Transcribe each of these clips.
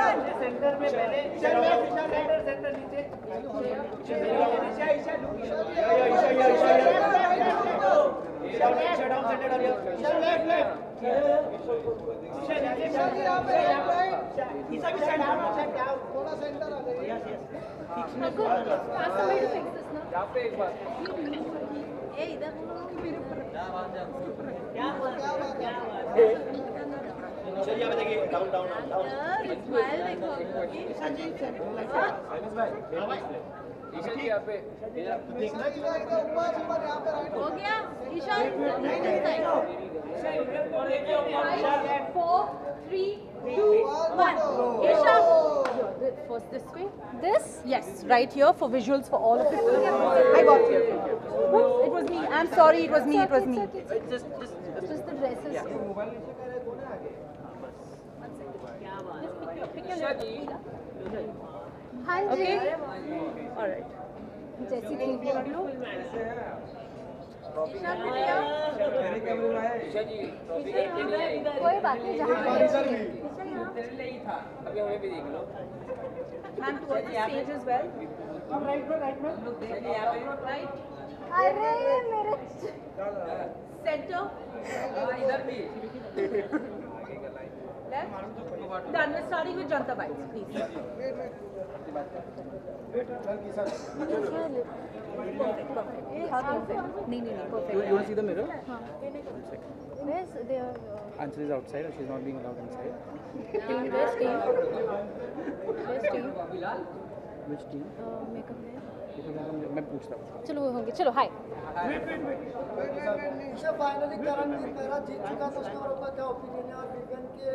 Centre में पहले centre नीचे थोड़ा सेंटर आ जाइए। यहाँ पे एक बार इधर मेरे ऊपर क्या चलिए आप देखिए डाउन डाउन डाउन स्माइल देखो ईशा जी यहाँ पे देखना चाहिए ऊपर यहाँ पे राइट हो गया Isha 4 3 2 1 Isha first this way this yes right here for visuals for all of it I got you Oops, it was me I'm sorry it was me just the dresses Isha जी हाँ जी all right जैसी ठीक कर लो ईशा ईशा जी trophy करके नहीं आई कोई बात नहीं जहाँ तेरे लिए ही था अभी हमें भी देख लो ma'am towards the stage as well right में चलिए यहाँ पे right अरे मेरे center इधर भी left done we're starting with Janta Bites please नहीं perfect You want to see the mirror? where's their Anshul is outside and she's not being allowed inside. where's Steve Which team? makeup है मैं पूछता हूँ. चलो वो होंगे चलो हाय Isha finally Karanvir मेरा जीत चुका तो उसके ऊपर क्या ओपिनियन है और विवेन के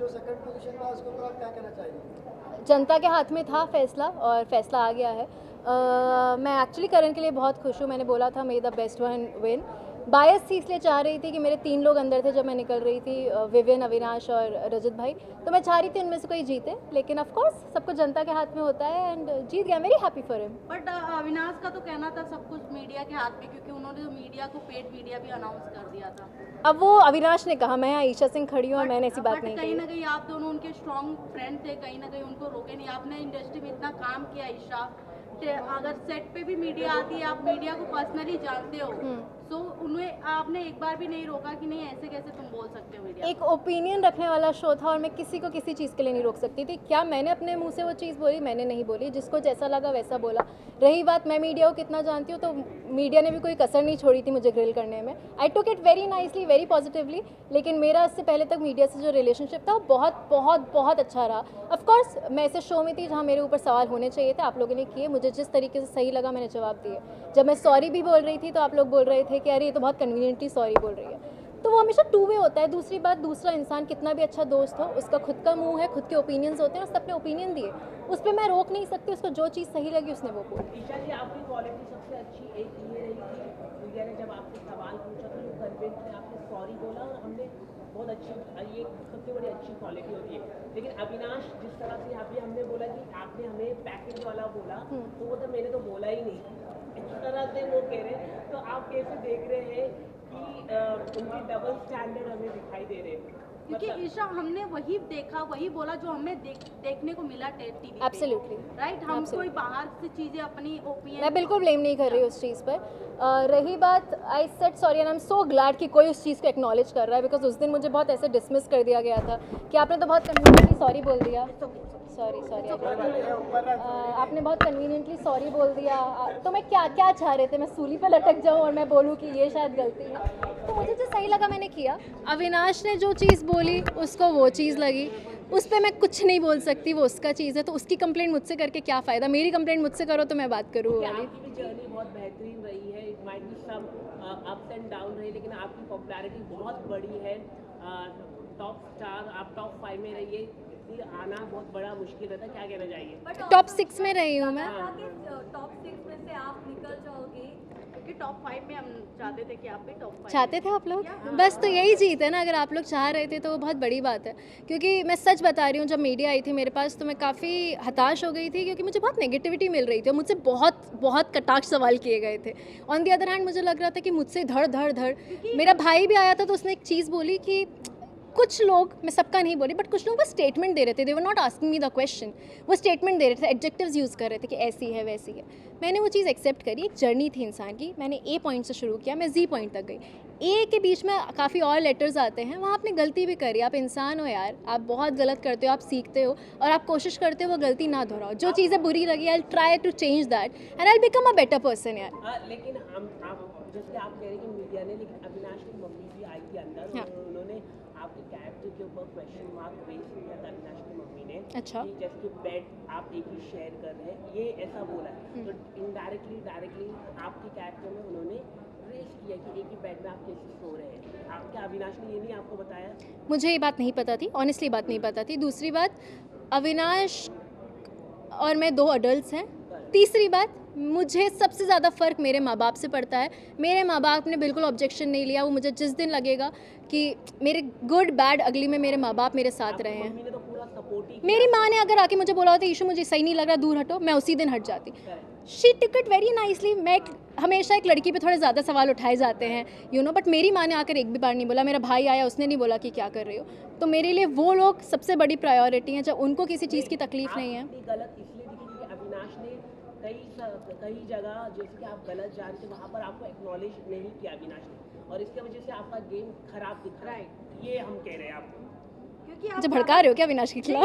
जो सेकंड पोजीशन में उसके ऊपर आप क्या कहना चाहेंगे? जनता के हाथ में था फैसला और फैसला आ गया है मैं एक्चुअली करण के लिए बहुत खुश हूँ मैंने बोला था may the best one win bias थी इसलिए चाह रही थी कि मेरे 3 लोग अंदर थे जब मैं निकल रही थी विवेन अविनाश और रजत भाई तो मैं चाह रही थी उनमें से कोई जीते लेकिन ऑफ कोर्स सब कुछ जनता के हाथ में होता है एंड जीत गया very happy for him but Avinash का तो कहना था सब कुछ मीडिया के हाथ में क्योंकि उन्होंने जो मीडिया को पेड मीडिया भी अनाउंस कर दिया था अब वो अविनाश ने कहा मैं यहाँ ईशा सिंह खड़ी हूँ और मैंने ऐसी बात नहीं कहीं की ना कहीं आप दोनों उनके स्ट्रॉन्ग फ्रेंड थे कहीं ना कहीं उनको रोके नहीं आपने इंडस्ट्री में इतना काम किया ईशा अगर सेट पे भी मीडिया आती है आप मीडिया को पर्सनली जानते हो तो उन्हें आपने एक बार भी नहीं रोका कि नहीं ऐसे कैसे तुम बोल सकते हो मीडिया एक ओपिनियन रखने वाला शो था और मैं किसी को किसी चीज़ के लिए नहीं रोक सकती थी क्या मैंने अपने मुंह से वो चीज़ बोली मैंने नहीं बोली जिसको जैसा लगा वैसा बोला रही बात मैं मीडिया को कितना जानती हूँ तो मीडिया ने भी कोई कसर नहीं छोड़ी थी मुझे ग्रिल करने में I took it very nicely very positively लेकिन मेरा इससे पहले तक मीडिया से जो रिलेशनशिप था वो बहुत बहुत बहुत अच्छा रहा ऑफकोर्स मैं ऐसे शो में थी जहाँ मेरे ऊपर सवाल होने चाहिए थे आप लोगों ने किए मुझे जिस तरीके से सही लगा मैंने जवाब दिए जब मैं सॉरी भी बोल रही थी तो आप लोग बोल रहे थे कि अरे ये तो बहुत कन्वीनियंटली सॉरी बोल रही है तो वो हमेशा 2 वे होता है दूसरी बात दूसरा इंसान कितना भी अच्छा दोस्त हो उसका खुद का मुंह है खुद के ओपिनियंस होते हैं उसने अपने ओपिनियन दिए उस पर मैं रोक नहीं सकती उसको जो चीज़ सही लगी उसने वो बोली ईशा जी आपकी क्वालिटी सबसे अच्छी एक ये रही थी मीडिया ने जब आपसे सवाल पूछा तो कन्विंस ने आपने सॉरी बोला और हमने बहुत अच्छी ये सबसे बड़ी अच्छी क्वालिटी होती है लेकिन अविनाश जिस तरह से यहाँ पे हमने बोला कि आपने हमें पैकेज वाला बोला तो वो तो मैंने तो बोला ही नहीं इस तरह से वो कह रहे हैं तो आप कैसे देख रहे हैं कि उनकी डबल स्टैंडर्ड हमें दिखाई दे रहे हैं क्योंकि ईशा हमने वही देखा वही बोला जो हमें देखने को मिला टीवी पे एब्सोल्युटली राइट हम कोई बाहर से चीजें अपनी ओपिनियन मैं बिल्कुल ब्लेम नहीं कर रही उस चीज़ पर रही बात I said sorry and I am so glad कि कोई उस चीज़ को एक्नॉलेज कर रहा है बिकॉज उस दिन मुझे बहुत ऐसे डिसमिस कर दिया गया था कि आपने तो बहुत कन्वीनियंटली सॉरी बोल दिया सॉरी आपने बहुत कन्वीनियंटली सॉरी बोल दिया तो मैं क्या क्या चाह रहे थे मैं सूली पे लटक जाऊँ और मैं बोलूँ कि ये शायद गलती है तो मुझे जो सही लगा मैंने किया अविनाश ने जो चीज़ बोली उसको वो चीज़ लगी उस पर मैं कुछ नहीं बोल सकती वो उसका चीज़ है तो उसकी कंप्लेंट मुझसे करके क्या फ़ायदा मेरी कंप्लेंट मुझसे करो तो मैं बात करूँ वाली आपकी भी जर्नी बहुत बेहतरीन रही है it might be some ups and down रही लेकिन आपकी पॉपुलैरिटी बहुत बड़ी है टॉप स्टार आप टॉप 5 में रहिए इतनी आना बहुत बड़ा मुश्किल रहता है क्या कहना चाहिए टॉप 6 में रही हूँ मैं टॉप 6 में से आप निकल जाओगे क्योंकि टॉप 5 में हम चाहते थे कि आप भी टॉप 5 चाहते थे आप लोग बस तो यही जीत है ना अगर आप लोग चाह रहे थे तो वो बहुत बड़ी बात है क्योंकि मैं सच बता रही हूँ जब मीडिया आई थी मेरे पास तो मैं काफ़ी हताश हो गई थी क्योंकि मुझे बहुत नेगेटिविटी मिल रही थी और मुझसे बहुत बहुत कटाक्ष सवाल किए गए थे ऑन दी अदर हैंड मुझे लग रहा था कि मुझसे धड़ धड़ धड़ मेरा भाई भी आया था तो उसने एक चीज़ बोली कि कुछ लोग, मैं सबका नहीं बोल रही, बट कुछ लोग वो स्टेटमेंट दे रहे थे, they were not asking me the question, वो स्टेटमेंट दे रहे थे, एडजेक्टिव्स यूज़ कर रहे थे कि ऐसी है वैसी है। मैंने वो चीज़ एक्सेप्ट करी, एक जर्नी थी इंसान की, मैंने ए पॉइंट से शुरू किया, मैं जी पॉइंट तक गई। ए के बीच में काफ़ी और लेटर्स आते हैं, वहाँ आपने गलती भी करी, आप इंसान हो यार, आप बहुत गलत करते हो, आप सीखते हो और आप कोशिश करते हो वो गलती ना दोहराओ। जो चीज़ें बुरी लगी, I try to change that and I become a better person यार। लेकिन आप जैसे आप कह रहे हैं कि मीडिया ने, लेकिन अविनाश की मम्मी भी आई थी अंदर, हाँ। और उन्होंने आपके कैरेक्टर के ऊपर क्वेश्चन मार्क रेज किया था अविनाश की मम्मी ने। अच्छा। कि जैसे कि बेड आप एक ही शेयर कर रहे हैं, ये ऐसा बोला है, तो इनडायरेक्टली डायरेक्टली आपके कैरेक्टर में उन्होंने रेज किया कि एक ही बेड में आप कैसे सो रहे हैं। आपके अविनाश ने ये नहीं आपको बताया? मुझे ये बात नहीं पता थी, ऑनेस्टली बात नहीं पता थी। दूसरी बात, अविनाश और मैं 2 अडल्ट्स हैं। तीसरी बात, मुझे सबसे ज़्यादा फ़र्क मेरे माँ बाप से पड़ता है। मेरे माँ बाप ने बिल्कुल ऑब्जेक्शन नहीं लिया। वो मुझे जिस दिन लगेगा कि मेरे गुड बैड अगली में मेरे माँ बाप मेरे साथ रहे हैं। मम्मी ने तो पूरा सपोर्ट ही मेरी माँ ने अगर आके मुझे बोला होता ईशू मुझे सही नहीं लग रहा, दूर हटो, मैं उसी दिन हट जाती। She took it very nicely. हमेशा एक लड़की पे थोड़े ज़्यादा सवाल उठाए जाते हैं, यू नो, बट मेरी माँ ने आकर एक भी बार नहीं बोला। मेरा भाई आया, उसने नहीं बोला कि क्या कर रही हो। तो मेरे लिए वो लोग सबसे बड़ी प्रायोरिटी हैं, जब उनको किसी चीज़ की तकलीफ नहीं है। आपने गलत इसलिए दिखी क्योंकि अविनाश ने कई जगह जैसे कि आप गलत जानते, वहाँ पर आपको एक्नॉलेज नहीं किया अविनाश ने, और इसकी वजह से आपका गेम खराब दिख रहा है, ये हम कह रहे हैं आपको। क्योंकि मुझे भड़का रहे हो क्या अविनाश के खिलाफ?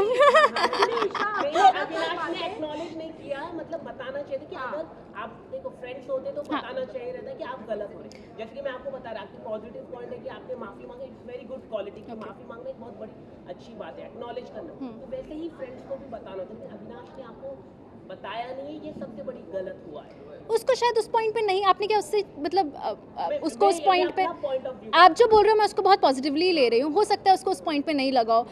अविनाश ने एक्नॉलेज नहीं किया, मतलब बताना चाहिए था कि अगर आप देखो फ्रेंड्स होते तो बताना चाहिए रहता कि आप गलत हो रहे। जैसे कि मैं आपको बता रहा, आपकी पॉजिटिव पॉइंट है कि आपने माफी मांगी, इट्स वेरी गुड क्वालिटी की। माफी मांगना एक बहुत बड़ी अच्छी बात है, एक्नॉलेज करना। तो वैसे ही फ्रेंड्स को भी बताना था कि अविनाश ने आपको बताया नहीं, ये सबसे बड़ी गलत हुआ है। उसको शायद उस पॉइंट पे नहीं, आपने क्या उससे मतलब उसको उस मैं पॉइंट पे, अपना point of view आप जो बोल रहे हो मैं उसको बहुत पॉजिटिवली ले रही हूँ। हो सकता है उसको उस पॉइंट पे नहीं लगा हो।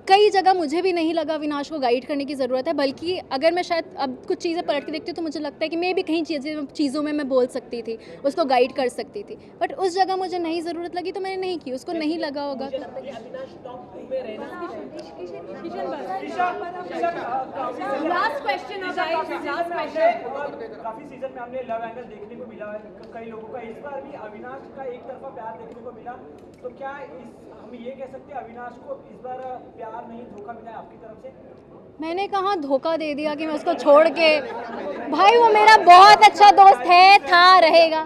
कई जगह मुझे भी नहीं लगा अविनाश को गाइड करने की ज़रूरत है, बल्कि अगर मैं शायद अब कुछ चीज़ें पलट के देखती हूँ तो मुझे लगता है कि मैं भी कहीं चीज़ों में मैं बोल सकती थी, उसको गाइड कर सकती थी, बट उस जगह मुझे नहीं ज़रूरत लगी तो मैंने नहीं की। उसको नहीं लगा होगा मुझे लगता है कि अविनाश टॉप 2 में रहना। लास्ट क्वेश्चन हो गाइस, लास्ट क्वेश्चन। काफी सीजन में हमने लव एंगल देखने को मिला है कई लोगों का, इस बार भी अविनाश का एक तरफा प्यार देखने को मिला, तो क्या हम ये कह सकते हैं अविनाश को इस बार प्यार नहीं धोखा मिला है आपकी तरफ से? मैंने कहाँ धोखा दे दिया कि मैं उसको छोड़ के, भाई वो मेरा बहुत अच्छा दोस्त है, था, रहेगा।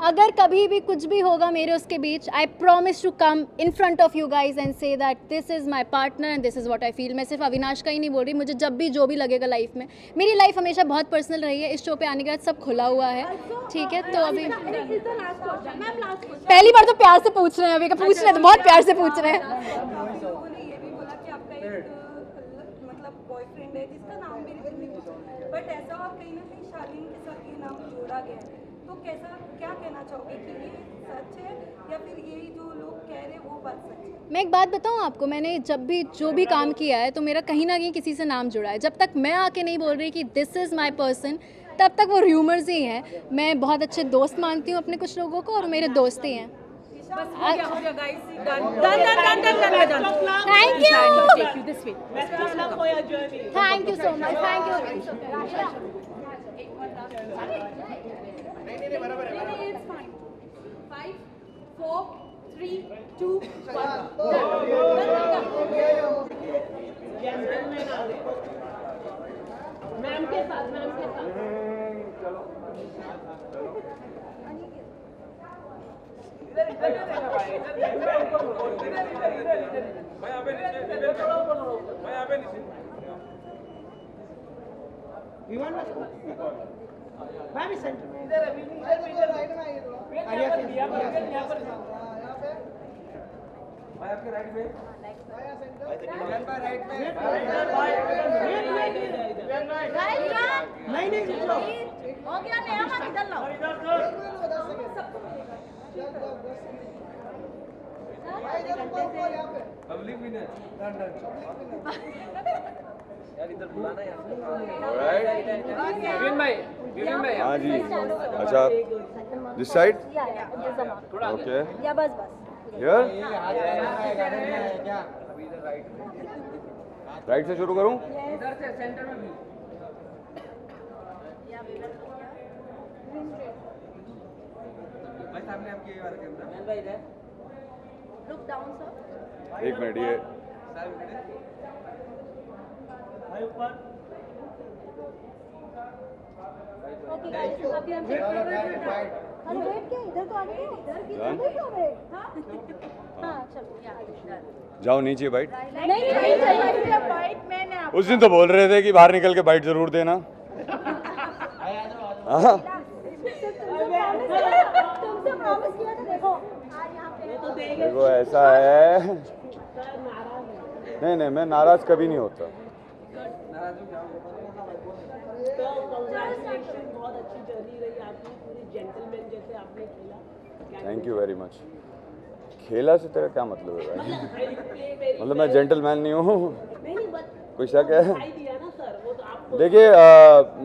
अगर कभी भी कुछ भी होगा मेरे उसके बीच, I promise to come in front of you guys and say that this is my partner and this is what I feel. मैं सिर्फ अविनाश का ही नहीं बोल रही, मुझे जब भी जो भी लगेगा लाइफ में, मेरी लाइफ हमेशा बहुत पर्सनल रही है। इस शो पे आने के बाद सब खुला हुआ है, ठीक है? तो अभी पहली बार तो प्यार से पूछ रहे हैं, अभी का पूछ रहे हैं तो बहुत प्यार से पूछ रहे हैं। लोगों ने ये भी बोला कि आपका एक मतलब बॉयफ्रेंड है जिसका नाम भी नहीं पूछा, बट ऐसा और कहीं ना कहीं शालीन के साथ ये नाम जोड़ा गया है, तो कैसा, क्या कहना चाहोगे कि ये सच है या फिर यही जो लोग कह रहे हैं वो बात सच है? मैं एक बात बताऊं आपको, मैंने जब भी जो भी काम किया है तो मेरा कहीं ना कहीं किसी से नाम जुड़ा है। जब तक मैं आके नहीं बोल रही कि दिस इज़ माई पर्सन, तब तक वो र्यूमर्स ही हैं। मैं बहुत अच्छे दोस्त मानती हूँ अपने कुछ लोगों को और मेरे दोस्त ही हैं। Thank you so much, thank you. Five, 4, 3, 2, 1. Ma'am के साथ, मैम के साथ। मैं भी सेंटर में भाई आपके राइट में नहीं हो गया, नया मत इधर लाओ। पब्लिक भी नहीं यार, इधर बुलाना यार। विपिन भाई हाँ जी। अच्छा, दिस साइड ओके, या बस हियर राइट से शुरू करूं? इधर से सेंटर में भी। भाई सामने आपके ये वाला कैमरा। Look down, sir. एक मिनट ये भाई ऊपर ओके गाइस अभी हम अरे वेट क्या इधर तो आने दो Done? इधर क्यों वेट हाँ चलो जाओ नीचे बाइट। नहीं चाहिए वाइट मैन है उस दिन तो बोल रहे थे कि बाहर निकल के बाइट जरूर देना। हाँ तुमसे प्रॉमिस किया था देखो आज यहाँ पे देखो ऐसा है, नहीं मैं नाराज कभी नहीं होता। तो कंग्रेचुलेशन, बहुत अच्छी जर्नी रही आपकी, पूरी जेंटलमैन जैसे आपने खेला। Thank you very much. खेला से तेरा क्या मतलब है भाई? मतलब मतलब मैं जेंटलमैन नहीं हूँ? नहीं बट कोई शक है? दिया ना सर, वो तो आपको देखिए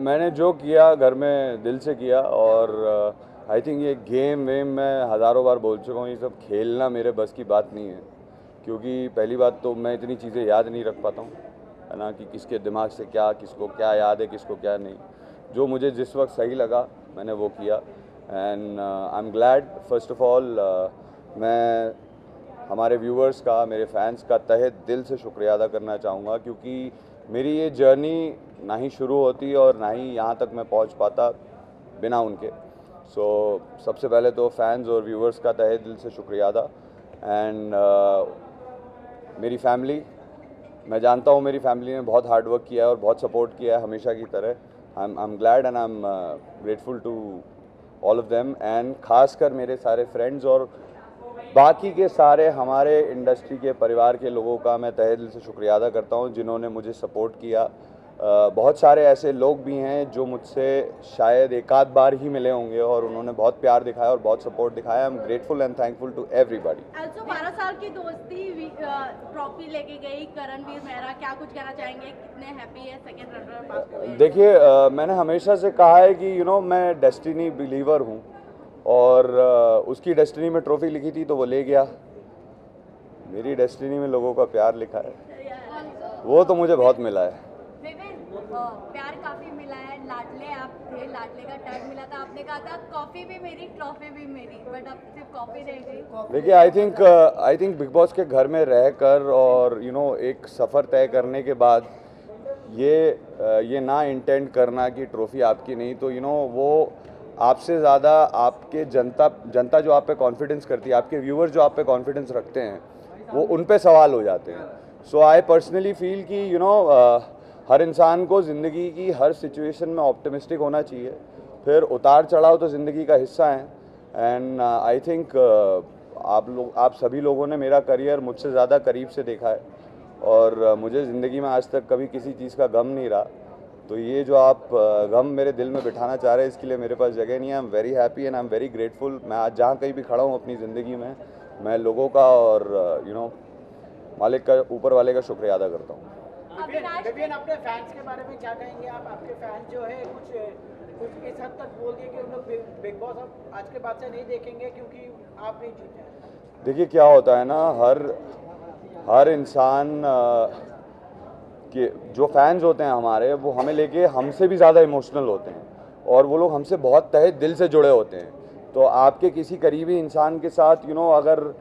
मैंने जो किया घर में दिल से किया, और आई थिंक ये गेम वेम मैं हज़ारों बार बोल चुका हूँ, ये सब खेलना मेरे बस की बात नहीं है। क्योंकि पहली बात तो मैं इतनी चीज़ें याद नहीं रख पाता हूँ, है ना, कि किसके दिमाग से क्या, किसको क्या याद है, किसको क्या नहीं। जो मुझे जिस वक्त सही लगा मैंने वो किया, and I am glad. First of all मैं हमारे व्यूअर्स का, मेरे फैंस का तहे दिल से शुक्रिया अदा करना चाहूँगा, क्योंकि मेरी ये जर्नी ना ही शुरू होती और ना ही यहाँ तक मैं पहुँच पाता बिना उनके। सो सबसे पहले तो फैंस और व्यूअर्स का तहे दिल से शुक्रिया अदा। एंड मेरी फैमिली, मैं जानता हूँ मेरी फैमिली ने बहुत हार्ड वर्क किया है और बहुत सपोर्ट किया है हमेशा की तरह। I am glad and I am grateful to all of them, and ख़ासकर मेरे सारे फ्रेंड्स और बाकी के सारे हमारे इंडस्ट्री के परिवार के लोगों का मैं तहे दिल से शुक्रिया अदा करता हूँ जिन्होंने मुझे सपोर्ट किया। बहुत सारे ऐसे लोग भी हैं जो मुझसे शायद एक आध बार ही मिले होंगे और उन्होंने बहुत प्यार दिखाया और बहुत सपोर्ट दिखाया। I am grateful and thankful to everybody. also 12 साल की दोस्ती ट्रॉफी लेके गई करणवीर मेहरा, क्या कुछ कहना चाहेंगे? कितने हैप्पी है सेकंड रनर अप हुए? देखिए मैंने हमेशा से कहा है कि मैं डेस्टिनी बिलीवर हूँ, और उसकी डेस्टिनी में ट्रॉफी लिखी थी तो वो ले गया। मेरी डेस्टिनी में लोगों का प्यार लिखा है, वो तो मुझे बहुत मिला है। प्यार काफी मिला है, लाडले आप थे, लाडले का टैग मिला था, आपने कहा था कॉफी भी मेरी ट्रॉफी भी मेरी, बट अब सिर्फ कॉफी रह गई। देखिए आई थिंक बिग बॉस के घर में रहकर और एक सफ़र तय करने के बाद ये ना इंटेंड करना कि ट्रॉफी आपकी नहीं, तो वो आपसे ज़्यादा आपके जनता जो आप पे कॉन्फिडेंस करती है, आपके व्यूअर्स जो आप पे कॉन्फिडेंस रखते हैं, वो उन पे सवाल हो जाते हैं। सो आई पर्सनली फील कि हर इंसान को ज़िंदगी की हर सिचुएशन में ऑप्टिमिस्टिक होना चाहिए। फिर उतार चढ़ाव तो ज़िंदगी का हिस्सा है, एंड आई थिंक आप सभी लोगों ने मेरा करियर मुझसे ज़्यादा करीब से देखा है, और मुझे ज़िंदगी में आज तक कभी किसी चीज़ का गम नहीं रहा। तो ये जो आप गम मेरे दिल में बिठाना चाह रहे हैं, इसके लिए मेरे पास जगह नहीं है। I am very happy and I am very grateful. मैं आज जहाँ कहीं भी खड़ा हूँ अपनी ज़िंदगी में, मैं लोगों का और मालिक का, ऊपर वाले का शुक्रिया अदा करता हूँ। विवियन, अपने फैंस के बारे में क्या कहेंगे आप? आपके फैंस जो है कुछ इस हद तक बोल दिए कि उन लोग बिग बॉस अब आज के बाद से नहीं देखेंगे क्योंकि आप नहीं जीते हैं। देखिए क्या होता है ना, हर इंसान के जो फैंस होते हैं हमारे, वो हमें लेके हमसे भी ज़्यादा इमोशनल होते हैं, और वो लोग हमसे बहुत तहे दिल से जुड़े होते हैं। तो आपके किसी करीबी इंसान के साथ अगर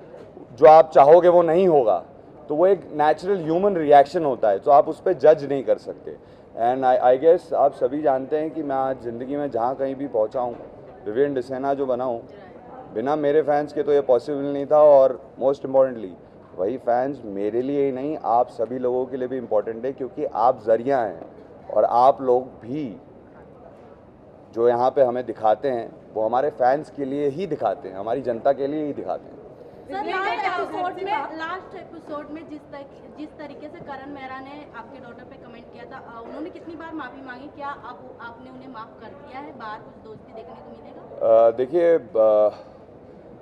जो आप चाहोगे वो नहीं होगा, तो वो एक नेचुरल ह्यूमन रिएक्शन होता है, तो आप उस पर जज नहीं कर सकते। एंड आई गेस आप सभी जानते हैं कि मैं आज ज़िंदगी में जहाँ कहीं भी पहुँचा हूँ, विवियन डिसेना जो बना हूँ, बिना मेरे फैंस के तो ये पॉसिबल नहीं था। और मोस्ट इम्पॉर्टेंटली वही फैंस मेरे लिए ही नहीं, आप सभी लोगों के लिए भी इम्पोर्टेंट है, क्योंकि आप ज़रिया हैं, और आप लोग भी जो यहाँ पे हमें दिखाते हैं वो हमारे फैंस के लिए ही दिखाते हैं, हमारी जनता के लिए ही दिखाते हैं। सर लास्ट एपिसोड में जिस तरीके से करण मेहरा ने आपके डॉटर पे कमेंट किया था, उन्होंने कितनी बार माफ़ी मांगी? क्या अब आपने उन्हें माफ़ कर दिया है? बाहर कुछ दोस्ती देखने को मिलेगा? देखिए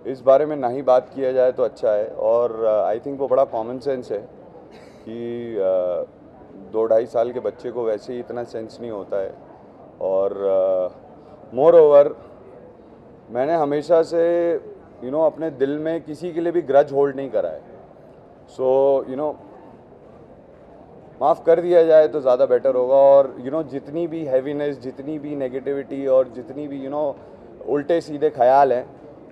इस बारे में ना ही बात किया जाए तो अच्छा है, और आई थिंक वो बड़ा कॉमन सेंस है कि 2-2.5 साल के बच्चे को वैसे ही इतना सेंस नहीं होता है। और मोर ओवर मैंने हमेशा से अपने दिल में किसी के लिए भी ग्रज होल्ड नहीं करा है। सो माफ़ कर दिया जाए तो ज़्यादा बेटर होगा। और जितनी भी हैवीनेस, जितनी भी नेगेटिविटी और जितनी भी उल्टे सीधे ख्याल हैं,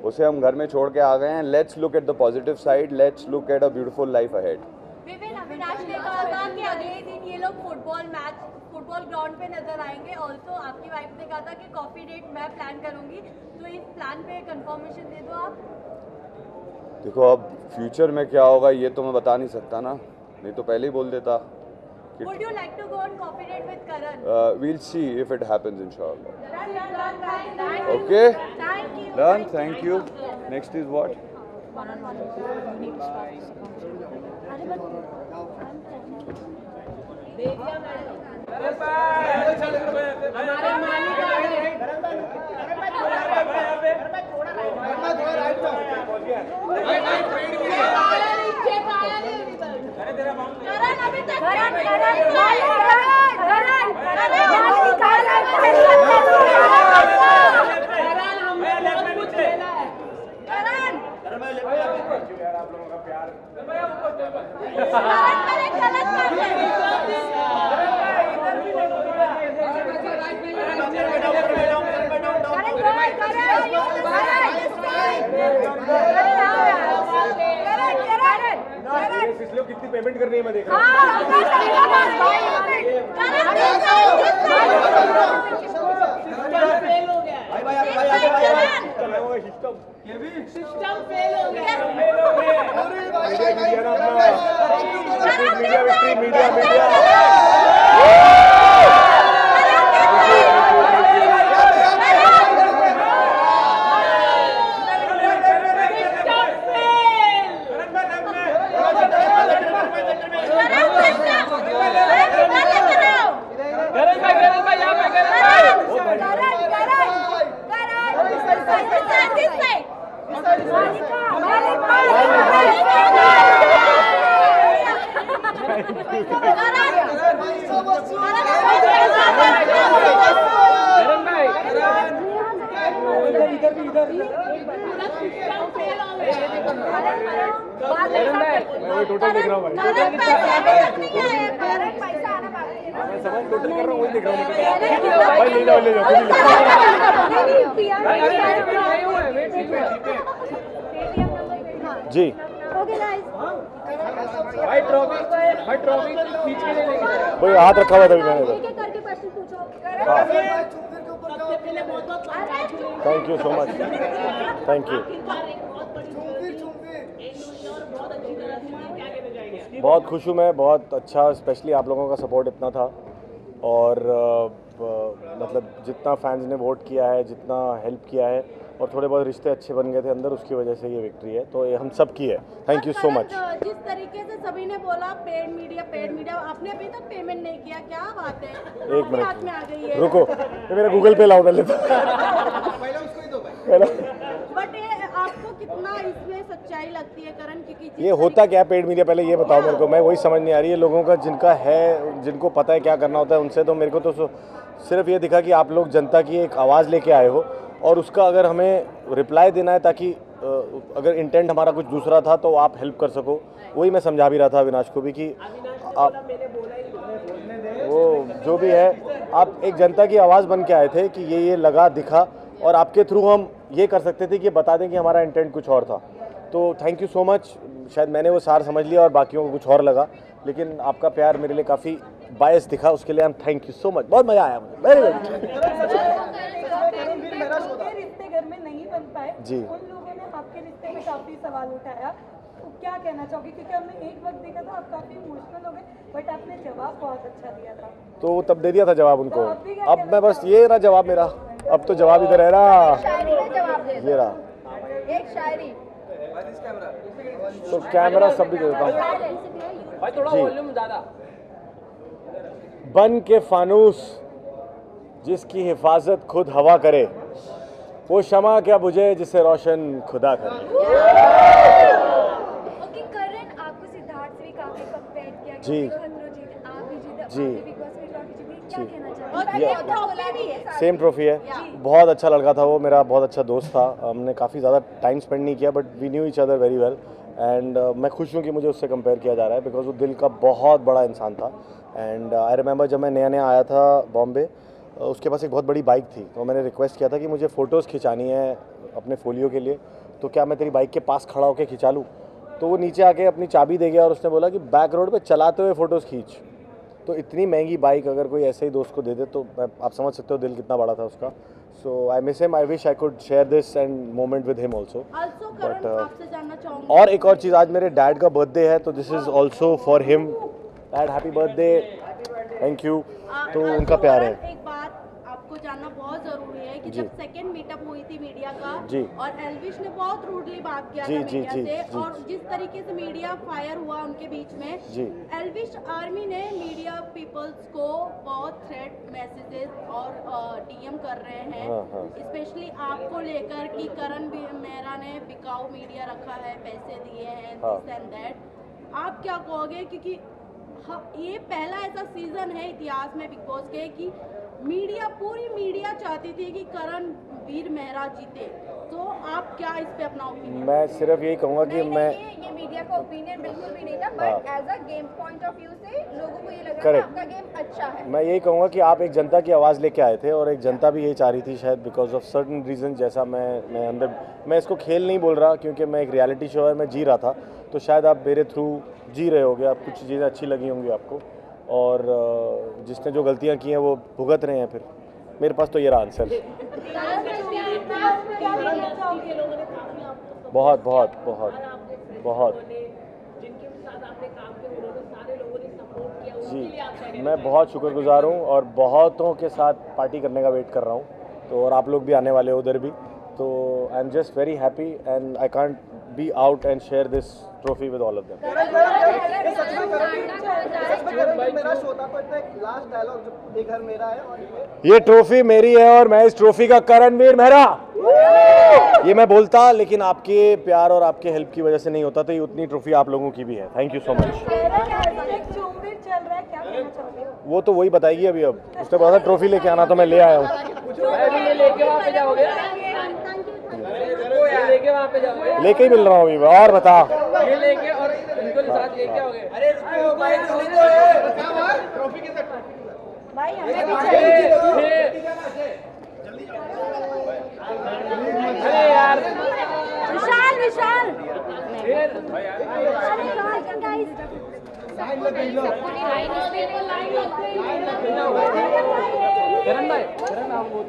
उसे हम घर में छोड़ के आ गए हैं. Let's look at the positive side, let's look at a beautiful life ahead. Vipin, Avinash ने कहा था कि अगले दिन ये लोग फुटबॉल ग्राउंड पे नजर आएंगे. ऑल्सो आपकी वाइफ ने कहा था कि कॉफी डेट मैं प्लान करूंगी, तो इस प्लान पे कंफर्मेशन दे दो आप. देखो अब फ्यूचर में क्या होगा ये तो मैं बता नहीं सकता ना, नहीं तो पहले ही बोल देता. Would you like to go on coffee date with Karan? We'll see if it happens, inshallah. Thank you. Okay? Thank you. Done. Thank you. Next is what? करण अभी तक कितनी पेमेंट करनी है मैं देख सिस्टम फेल हो गया. टोटल देख रहा हूँ भाई, टोटल कर रहा हूँ, वही देख रहा हूँ भाई. ले जाओ जी. भाई ट्रॉफी खींच के ले लेके वही हाथ रखा हुआ था अभी मैंने इधर. करके क्वेश्चन पूछो. Thank you so much. Thank you. बहुत खुश हूँ मैं, बहुत अच्छा. स्पेशली आप लोगों का सपोर्ट इतना था और मतलब जितना फैंस ने वोट किया है, जितना हेल्प किया है और थोड़े बहुत रिश्ते अच्छे बन गए थे अंदर, उसकी वजह से ये विक्ट्री है. तो ये हम सब की है. Thank you so much. जिस तरीके से सभी ने बोला पेड मीडिया, आपने अभी तक पेमेंट नहीं किया, क्या बात है? एक हाथ में आ मिनट गई है. रुको, ये मेरा गूगल पे लाओ पहले तो. बट ये आपको कितना इसमें सच्चाई लगती है करण, क्योंकि ये होता क्या है पेड मीडिया, पहले ये बताओ मेरे को. मैं वही समझ नहीं आ रही है लोगों का, जिनका है, जिनको पता है क्या करना होता है उनसे. तो मेरे को तो सिर्फ ये दिखा कि आप लोग जनता की एक आवाज़ लेके आए हो और उसका अगर हमें रिप्लाई देना है ताकि अगर इंटेंट हमारा कुछ दूसरा था तो आप हेल्प कर सको. वही मैं समझा भी रहा था अविनाश को भी कि आप वो जो भी है, आप एक जनता की आवाज़ बन के आए थे कि ये लगा दिखा और आपके थ्रू हम ये कर सकते थे कि बता दें कि हमारा इंटेंट कुछ और था. तो थैंक यू सो मच. शायद मैंने वो सार समझ लिया और बाकियों को कुछ और लगा, लेकिन आपका प्यार मेरे लिए काफ़ी बायस दिखा, उसके लिए थैंक यू सो मच. बहुत मज़ा आया मुझे. Very good. रिश्ते घर में नहीं बन पाए जी. उन लोगों ने आपके रिश्ते में काफी सवाल उठाया, तो क्या कहना चाहोगे? क्योंकि हमने एक वक्त देखा था आप काफी इमोशनल हो गए, बट आपने जवाब बहुत अच्छा दिया था. तो तब दे दिया था जवाब उनको. तो अभी क्या अब मैं बस ये रहा जवाब मेरा. अब तो जवाब इधर है ना, ये रहा. एक शायरी. तो कैमरा सब भी दे देता हूँ. भाई थोड़ा जी. वॉल्यूम ज्यादा. बन के फानूस जिसकी हिफाजत खुद हवा करे, वो शमा क्या बुझे जिसे रोशन खुदा करे. ओके करण, आपको सिद्धार्थ से भी काफी कंपेयर किया गया. जी. खतरों जीते, आप भी जीते, जी. आपने बिग बॉस में ट्रॉफी जीती, क्या जी. कहना और चाहेंगे? ये ट्रॉफी भी है. सेम ट्रॉफी है. बहुत अच्छा लड़का था वो, मेरा बहुत अच्छा दोस्त था. हमने काफ़ी ज़्यादा टाइम स्पेंड नहीं किया but we knew each other very well. And मैं खुश हूँ कि मुझे उससे कंपेयर किया जा रहा है बिकॉज वो दिल का बहुत बड़ा इंसान था. एंड आई रिमेंबर जब मैं नया आया था बॉम्बे, उसके पास एक बहुत बड़ी बाइक थी, तो मैंने रिक्वेस्ट किया था कि मुझे फ़ोटोज़ खिंचानी है अपने फोलियो के लिए, तो क्या मैं तेरी बाइक के पास खड़ा होकर खिंचा लूँ। तो वो नीचे आके अपनी चाबी दे गया और उसने बोला कि बैक रोड पे चलाते हुए फ़ोटोज़ खींच। तो इतनी महंगी बाइक अगर कोई ऐसे ही दोस्त को दे दे तो आप समझ सकते हो दिल कितना बड़ा था उसका। So I miss him, I wish I could share this and moment with him also. But आपसे जानना चाहूँगी और एक और चीज़, आज मेरे डैड का बर्थडे है, तो this is also for him. Dad happy birthday, thank you. तो उनका प्यार है। एक बात आपको जानना बहुत जरूरी है कि जी। जब सेकंड मीटअप हुई थी मीडिया का जी। और एल्विश ने बहुत रूडली बात किया जी, था जी, मीडिया जी, से जी। और जिस तरीके से मीडिया फायर हुआ उनके बीच में, जी। एल्विश आर्मी ने मीडिया पीपल्स को बहुत थ्रेट मैसेजेस और डीएम कर रहे हैं, हाँ, हाँ। स्पेशली आपको लेकर कि करण मेहरा ने बिकाऊ मीडिया रखा है, पैसे दिए हैं, हाँ। This and that. आप क्या कहोगे, क्योंकि ये पहला ऐसा सीजन है इतिहास में बिग बॉस के कि मीडिया, पूरी मीडिया चाहती थी कि करण वीर मेहरा जीते, तो आप क्या इस पे अपना ओपिनियन? मैं सिर्फ यही कहूँगा कि मैं ये मीडिया का ओपिनियन बिल्कुल भी नहीं था, हाँ। But as a game point of view से लोगों को ये लग रहा है Correct. आपका गेम अच्छा है। मैं यही कहूँगा कि आप एक जनता की आवाज़ लेके आए थे और एक जनता भी यही चाह रही थी शायद बिकॉज ऑफ सर्टन रीज़न। जैसा मैं अंदर, मैं इसको खेल नहीं बोल रहा क्योंकि मैं एक रियलिटी शो है, मैं जी रहा था, तो शायद आप मेरे थ्रू जी रहे होगे, आप कुछ चीज़ें अच्छी लगी होंगी आपको, और जिसने जो गलतियाँ की हैं वो भुगत रहे हैं। फिर मेरे पास तो ये रहा आंसर। बहुत बहुत बहुत बहुत जिनके साथ आपने काम किया उन्होंने सारे लोगों ने सपोर्ट किया, उनके लिए आप जी, मैं बहुत शुक्रगुजार हूँ और बहुतों के साथ पार्टी करने का वेट कर रहा हूँ, तो और आप लोग भी आने वाले हो उधर भी, तो I am just very happy and I can't be out and share this trophy with all of them. मेरा शो था, तो इतना एक लास्ट डायलॉग जो ये घर मेरा है और ये ट्रॉफी मेरी है और मैं इस ट्रॉफी का करणवीर मेहरा, ये मैं बोलता, लेकिन आपके प्यार और आपके हेल्प की वजह से नहीं होता, तो ये उतनी ट्रॉफी आप लोगों की भी है। Thank you so much. वो तो वही बताएगी अभी। अब उसने बोला था ट्रॉफी लेके आना, तो मैं ले आया हूँ। लेके वहाँ पे जाओगे, लेके वहाँ पे जाओगे, लेके ही मिल रहा हूँ अभी। और बता, ये लेके और इनको साथ लेके आओगे। अरे ट्रॉफी के साथ भाई हमें भी चाहिए। अरे यार विशाल विशाल करण भाई, करण आप बहुत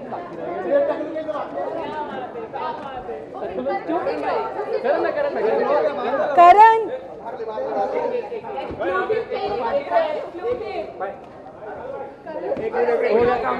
करण हो गया काम।